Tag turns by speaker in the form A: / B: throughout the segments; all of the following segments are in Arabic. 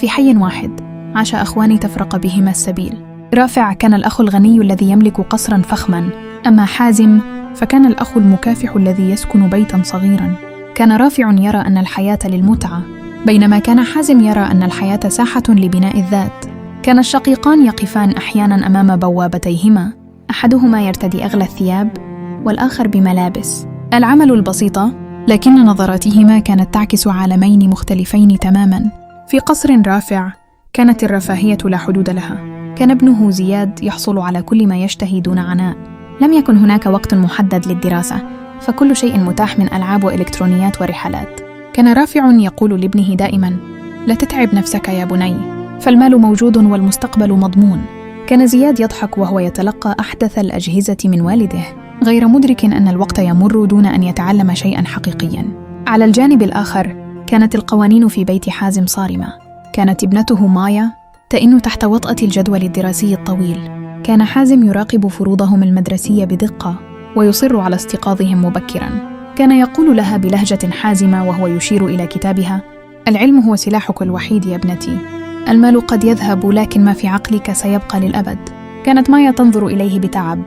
A: في حي واحد عاش أخوان تفرق بهما السبيل. رافع كان الأخ الغني الذي يملك قصرا فخما، أما حازم فكان الأخ المكافح الذي يسكن بيتا صغيرا. كان رافع يرى أن الحياة للمتعة، بينما كان حازم يرى أن الحياة ساحة لبناء الذات. كان الشقيقان يقفان أحيانا أمام بوابتيهما، أحدهما يرتدي أغلى الثياب والآخر بملابس العمل البسيطة، لكن نظراتهما كانت تعكس عالمين مختلفين تماما. في قصر رافع كانت الرفاهية لا حدود لها. كان ابنه زياد يحصل على كل ما يشتهي دون عناء. لم يكن هناك وقت محدد للدراسة، فكل شيء متاح من ألعاب وإلكترونيات ورحلات. كان رافع يقول لابنه دائما: لا تتعب نفسك يا بني، فالمال موجود والمستقبل مضمون. كان زياد يضحك وهو يتلقى أحدث الأجهزة من والده، غير مدرك أن الوقت يمر دون أن يتعلم شيئا حقيقيا. على الجانب الآخر كانت القوانين في بيت حازم صارمة. كانت ابنته مايا تئن تحت وطأة الجدول الدراسي الطويل. كان حازم يراقب فروضهم المدرسية بدقة ويصر على استيقاظهم مبكرا. كان يقول لها بلهجة حازمة وهو يشير إلى كتابها: العلم هو سلاحك الوحيد يا ابنتي. المال قد يذهب، لكن ما في عقلك سيبقى للأبد. كانت مايا تنظر إليه بتعب،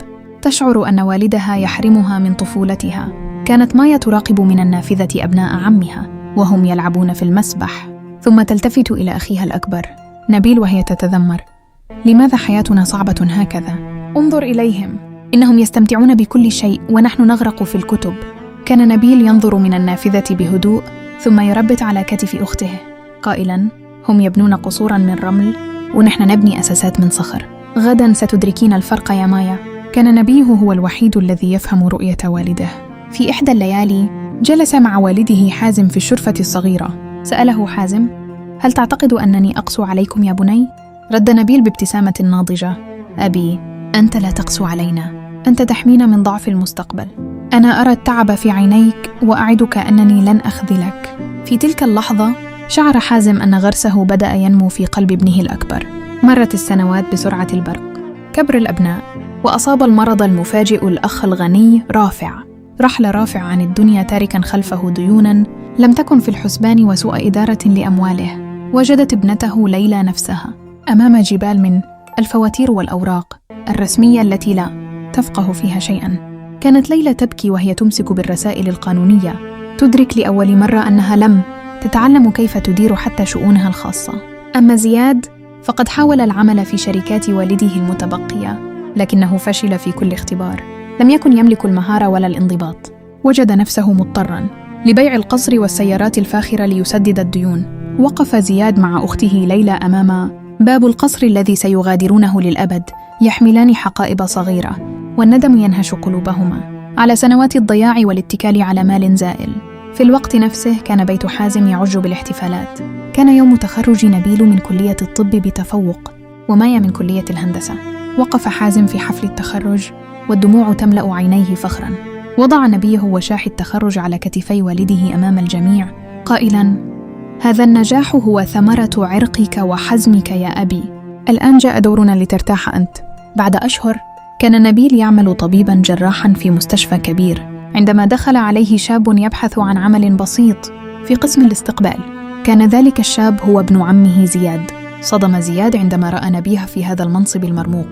A: تشعر أن والدها يحرمها من طفولتها. كانت مايا تراقب من النافذة أبناء عمها وهم يلعبون في المسبح، ثم تلتفت إلى أخيها الأكبر نبيل وهي تتذمر: لماذا حياتنا صعبة هكذا؟ انظر إليهم، إنهم يستمتعون بكل شيء ونحن نغرق في الكتب. كان نبيل ينظر من النافذة بهدوء، ثم يربت على كتف أخته قائلا: هم يبنون قصورا من رمل ونحن نبني أساسات من صخر. غدا ستدركين الفرق يا مايا. كان نبيه هو الوحيد الذي يفهم رؤية والده. في إحدى الليالي جلس مع والده حازم في الشرفة الصغيرة. سأله حازم: هل تعتقد أنني أقسو عليكم يا بني؟ رد نبيل بابتسامة ناضجة: أبي، أنت لا تقسو علينا، أنت تحمينا من ضعف المستقبل. أنا أرى التعب في عينيك وأعدك أنني لن أخذلك. في تلك اللحظة شعر حازم أن غرسه بدأ ينمو في قلب ابنه الأكبر. مرت السنوات بسرعة البرق. كبر الأبناء وأصاب المرض المفاجئ الأخ الغني رافع. رحل رافع عن الدنيا تاركا خلفه ديونا لم تكن في الحسبان وسوء إدارة لأمواله. وجدت ابنته ليلى نفسها أمام جبال من الفواتير والأوراق الرسمية التي لا تفقه فيها شيئا. كانت ليلى تبكي وهي تمسك بالرسائل القانونية، تدرك لأول مرة أنها لم تتعلم كيف تدير حتى شؤونها الخاصة. أما زياد فقد حاول العمل في شركات والده المتبقية، لكنه فشل في كل اختبار. لم يكن يملك المهارة ولا الانضباط. وجد نفسه مضطرا لبيع القصر والسيارات الفاخرة ليسدد الديون. وقف زياد مع أخته ليلى أمام باب القصر الذي سيغادرونه للأبد، يحملان حقائب صغيرة، والندم ينهش قلوبهما على سنوات الضياع والاتكال على مال زائل. في الوقت نفسه كان بيت حازم يعج بالاحتفالات. كان يوم تخرج نبيل من كلية الطب بتفوق، ومايا من كلية الهندسة. وقف حازم في حفل التخرج والدموع تملأ عينيه فخرا. وضع نبيه وشاح التخرج على كتفي والده أمام الجميع قائلا: هذا النجاح هو ثمرة عرقك وحزمك يا أبي. الآن جاء دورنا لترتاح أنت. بعد أشهر كان نبيل يعمل طبيبا جراحا في مستشفى كبير، عندما دخل عليه شاب يبحث عن عمل بسيط في قسم الاستقبال. كان ذلك الشاب هو ابن عمه زياد. صدم زياد عندما رأى نبيه في هذا المنصب المرموق.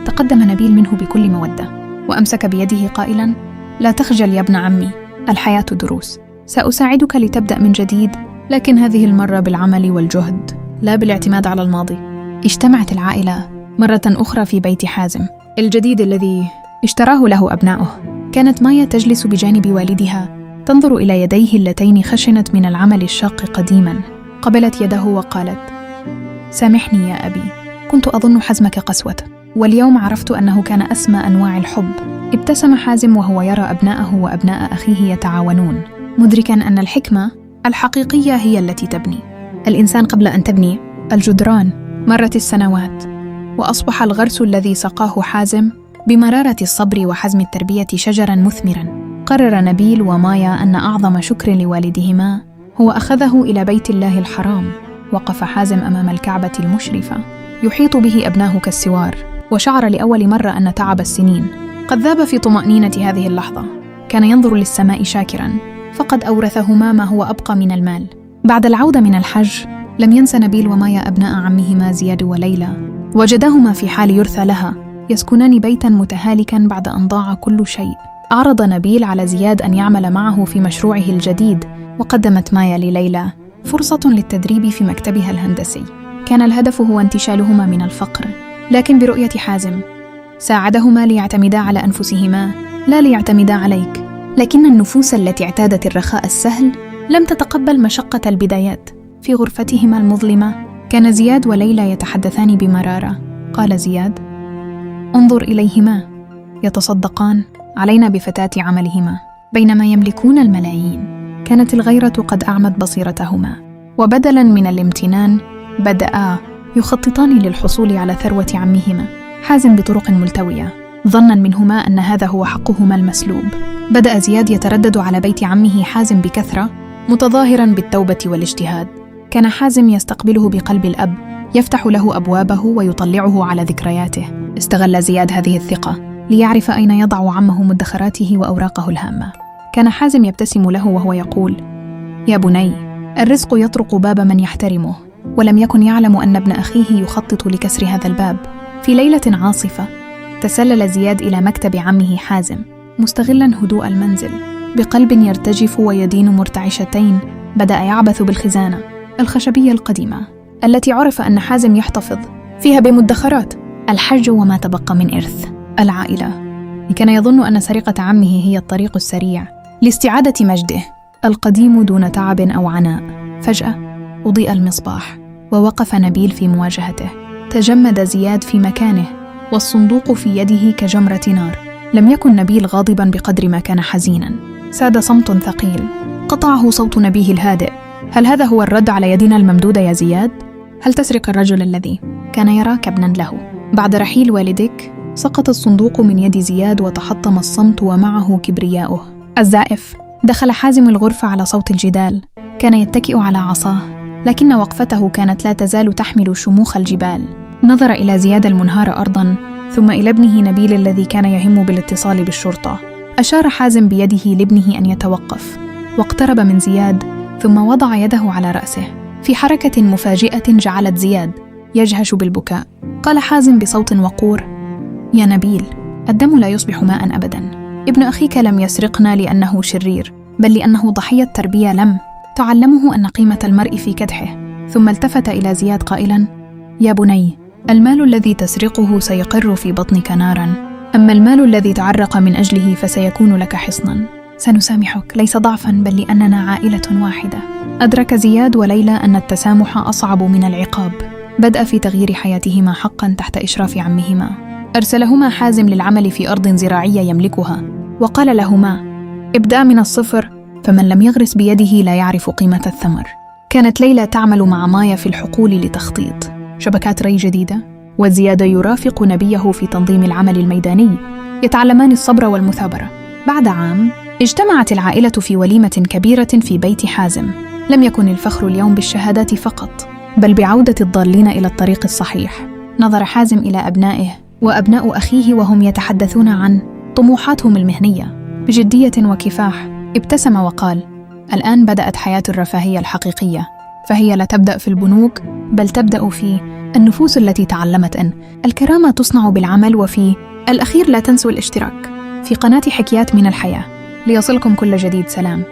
A: تقدم نبيل منه بكل مودة وأمسك بيده قائلا: لا تخجل يا ابن عمي، الحياة دروس، سأساعدك لتبدأ من جديد، لكن هذه المرة بالعمل والجهد لا بالاعتماد على الماضي. اجتمعت العائلة مرة أخرى في بيت حازم الجديد الذي اشتراه له أبناؤه. كانت مايا تجلس بجانب والدها تنظر إلى يديه اللتين خشنت من العمل الشاق قديما. قبلت يده وقالت: سامحني يا أبي، كنت أظن حزمك قسوة، واليوم عرفت أنه كان أسمى أنواع الحب. ابتسم حازم وهو يرى أبناءه وأبناء أخيه يتعاونون، مدركا أن الحكمة الحقيقية هي التي تبني الإنسان قبل أن تبني الجدران. مرت السنوات وأصبح الغرس الذي سقاه حازم بمرارة الصبر وحزم التربية شجرا مثمرا. قرر نبيل ومايا أن أعظم شكر لوالدهما هو أخذه إلى بيت الله الحرام. وقف حازم أمام الكعبة المشرفة يحيط به أبناه كالسوار، وشعر لأول مرة أن تعب السنين قد ذاب في طمأنينة هذه اللحظة. كان ينظر للسماء شاكرا، فقد أورثهما ما هو أبقى من المال. بعد العودة من الحج لم ينس نبيل ومايا أبناء عمهما زياد وليلى، وجداهما في حال يرثى لها يسكنان بيتاً متهالكاً بعد أن ضاع كل شيء. عرض نبيل على زياد أن يعمل معه في مشروعه الجديد، وقدمت مايا لليلى فرصة للتدريب في مكتبها الهندسي. كان الهدف هو انتشالهما من الفقر، لكن برؤية حازم ساعدهما ليعتمدا على أنفسهما لا ليعتمدا عليك. لكن النفوس التي اعتادت الرخاء السهل لم تتقبل مشقة البدايات. في غرفتهما المظلمة كان زياد وليلى يتحدثان بمرارة. قال زياد: انظر إليهما يتصدقان علينا بفتاة عملهما بينما يملكون الملايين. كانت الغيرة قد أعمت بصيرتهما، وبدلاً من الامتنان بدأا يخططان للحصول على ثروة عمهما حازم بطرق ملتوية، ظناً منهما أن هذا هو حقهما المسلوب. بدأ زياد يتردد على بيت عمه حازم بكثرة، متظاهراً بالتوبة والاجتهاد. كان حازم يستقبله بقلب الأب، يفتح له أبوابه ويطلعه على ذكرياته. استغل زياد هذه الثقة ليعرف أين يضع عمه مدخراته وأوراقه الهامة. كان حازم يبتسم له وهو يقول: يا بني، الرزق يطرق باب من يحترمه. ولم يكن يعلم أن ابن أخيه يخطط لكسر هذا الباب. في ليلة عاصفة تسلل زياد إلى مكتب عمه حازم، مستغلاً هدوء المنزل. بقلب يرتجف ويدين مرتعشتين بدأ يعبث بالخزانة الخشبية القديمة التي عرف أن حازم يحتفظ فيها بمدخرات الحج وما تبقى من إرث العائلة. كان يظن أن سرقة عمه هي الطريق السريع لاستعادة مجده القديم دون تعب أو عناء. فجأة أضيء المصباح ووقف نبيل في مواجهته. تجمد زياد في مكانه والصندوق في يده كجمرة نار. لم يكن نبيل غاضباً بقدر ما كان حزيناً. ساد صمت ثقيل قطعه صوت نبيه الهادئ: هل هذا هو الرد على يدنا الممدودة يا زياد؟ هل تسرق الرجل الذي كان يراك ابناً له؟ بعد رحيل والدك سقط الصندوق من يد زياد وتحطم الصمت ومعه كبرياؤه الزائف. دخل حازم الغرفة على صوت الجدال. كان يتكئ على عصاه، لكن وقفته كانت لا تزال تحمل شموخ الجبال. نظر إلى زياد المنهار أرضاً، ثم إلى ابنه نبيل الذي كان يهم بالاتصال بالشرطة. أشار حازم بيده لابنه أن يتوقف، واقترب من زياد ثم وضع يده على رأسه في حركة مفاجئة جعلت زياد يجهش بالبكاء. قال حازم بصوت وقور: يا نبيل، الدم لا يصبح ماء أبداً. ابن أخيك لم يسرقنا لأنه شرير، بل لأنه ضحية تربية لم تعلمه أن قيمة المرء في كدحه. ثم التفت إلى زياد قائلاً: يا بني، المال الذي تسرقه سيقر في بطنك ناراً، أما المال الذي تعرق من أجله فسيكون لك حصناً. سنسامحك ليس ضعفاً، بل لأننا عائلة واحدة. أدرك زياد وليلى أن التسامح أصعب من العقاب. بدأ في تغيير حياتهما حقاً تحت إشراف عمهما. أرسلهما حازم للعمل في أرض زراعية يملكها، وقال لهما: ابدأ من الصفر، فمن لم يغرس بيده لا يعرف قيمة الثمر. كانت ليلى تعمل مع مايا في الحقول لتخطيط شبكات ري جديدة، وزياد يرافق نبيه في تنظيم العمل الميداني. يتعلمان الصبر والمثابرة. بعد عام اجتمعت العائلة في وليمة كبيرة في بيت حازم. لم يكن الفخر اليوم بالشهادات فقط، بل بعودة الضالين إلى الطريق الصحيح. نظر حازم إلى أبنائه وأبناء أخيه وهم يتحدثون عن طموحاتهم المهنية بجدية وكفاح. ابتسم وقال: الآن بدأت حياة الرفاهية الحقيقية، فهي لا تبدأ في البنوك، بل تبدأ في النفوس التي تعلمت أن الكرامة تصنع بالعمل، وفي الأخير لا تنسوا الاشتراك في قناة حكايات من الحياة ليصلكم كل جديد. سلام.